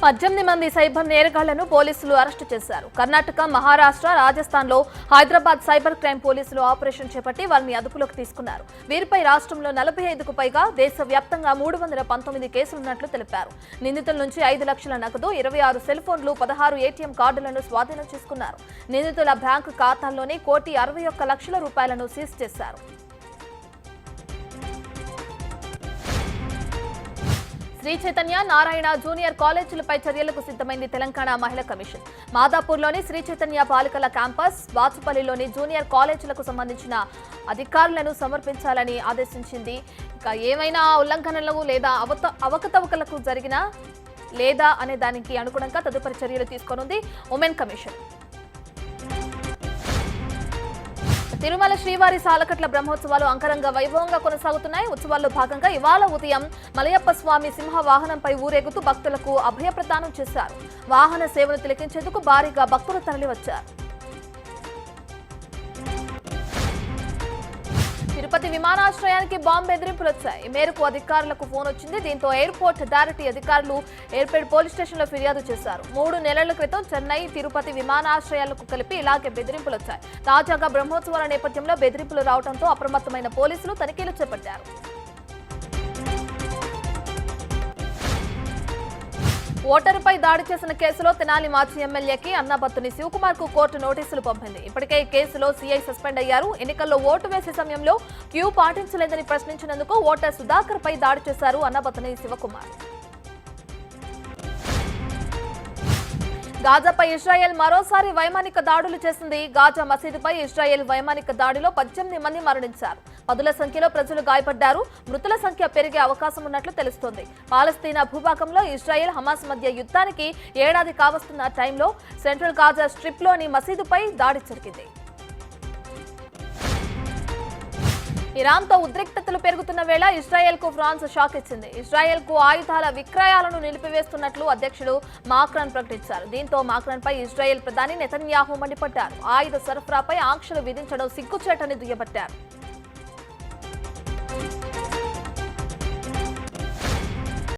18 మంది సైబర్ నేరగాళ్లను పోలీసులు అరెస్టు చేశారు. కర్ణాటక, మహారాష్ట్ర, రాజస్థాన్లో హైదరాబాద్ సైబర్ క్రైమ్ పోలీసులు ఆపరేషన్ చేపట్టి వారిని అదుపులోకి తీసుకున్నారు. వీరిపై రాష్ట్రంలో 45కు పైగా, దేశవ్యాప్తంగా 319 కేసులున్నట్లు తెలిపారు. నిందితుల నుంచి 5 లక్షల నగదు, 26 సెల్ ఫోన్లు, 16 ఏటీఎం కార్డులను స్వాధీనం చేసుకున్నారు. నిందితుల బ్యాంకు ఖాతాల్లోని 1,61,00,000 రూపాయలను సీజ్ చేశారు. శ్రీ చైతన్య నారాయణ జూనియర్ కాలేజీలపై చర్యలకు సిద్ధమైంది తెలంగాణ మహిళా కమిషన్. మాదాపూర్లోని శ్రీ చైతన్య బాలికల క్యాంపస్, వాచుపల్లిలోని జూనియర్ కాలేజీలకు సంబంధించిన అధికారులను సమర్పించాలని ఆదేశించింది. ఇక ఏమైనా ఉల్లంఘనలు లేదా అవకతవకలకు జరిగినా లేదా అనే దానికి అనుగుణంగా తదుపరి చర్యలు తీసుకోనుంది ఉమెన్ కమిషన్. తిరుమల శ్రీవారి సాలకట్ల బ్రహ్మోత్సవాలు అంగరంగ వైభవంగా కొనసాగుతున్నాయి. ఉత్సవాల్లో భాగంగా ఇవాళ ఉదయం మలయప్ప స్వామి సింహ వాహనంపై ఊరేగుతూ భక్తులకు అభయప్రదానం చేశారు. వాహన సేవను తిలకించేందుకు భారీగా భక్తులు తరలివచ్చారు. తిరుపతి విమానాశ్రయానికి బాంబు బెదిరింపులు వచ్చాయి. ఈ మేరకు అధికారులకు ఫోన్ వచ్చింది. దీంతో ఎయిర్పోర్ట్ అథారిటీ అధికారులు ఎయిర్పోర్ట్ పోలీస్ స్టేషన్లో ఫిర్యాదు చేశారు. 3 నెలల క్రితం చెన్నై, తిరుపతి విమానాశ్రయాలకు కలిపి ఇలాగే బెదిరింపులు వచ్చాయి. తాజాగా బ్రహ్మోత్సవాల నేపథ్యంలో బెదిరింపులు రావడంతో అప్రమత్తమైన పోలీసులు తనిఖీలు చేపట్టారు. ఓటరుపై దాడి చేసిన కేసులో తెనాలి మాజీ ఎమ్మెల్యేకి అన్నాబత్తుని శివకుమార్ కు కోర్టు నోటీసులు పంపింది. ఇప్పటికే ఈ కేసులో సీఐ సస్పెండ్ అయ్యారు. ఎన్నికల్లో ఓటు వేసే సమయంలో క్యూ పాటించలేదని ప్రశ్నించినందుకు ఓటర్ సుధాకర్ పై దాడి చేశారు అన్నాబత్తుని శివకుమార్. గాజాపై ఇజ్రాయెల్ మరోసారి వైమానిక దాడులు చేసింది. గాజా మసీదుపై ఇజ్రాయెల్ వైమానిక దాడిలో 18 మంది మరణించారు. పదుల సంఖ్యలో ప్రజలు గాయపడ్డారు. మృతుల సంఖ్య పెరిగే అవకాశం ఉన్నట్లు తెలుస్తోంది. పాలస్తీనా భూభాగంలో ఇజ్రాయెల్, హమాస్ మధ్య యుద్ధానికి ఏడాది కావస్తున్న టైంలో సెంట్రల్ గాజా స్ట్రిప్లోని మసీదుపై దాడి జరిగింది. ఇరాన్తో ఉద్రిక్తతలు పెరుగుతున్న వేళ ఇజ్రాయెల్కు ఫ్రాన్స్ షాక్ ఇచ్చింది. ఇజ్రాయెల్కు ఆయుధాల విక్రయాలను నిలిపివేస్తున్నట్లు అధ్యక్షుడు మాక్రాన్ ప్రకటించారు. దీంతో మాక్రాన్పై ఇజ్రాయెల్ ప్రధాని నెతన్యాహు మండిపడ్డారు. ఆయుధ సరఫరాపై ఆంక్షలు విధించడం సిగ్గుచేటని దుయ్యబట్టారు.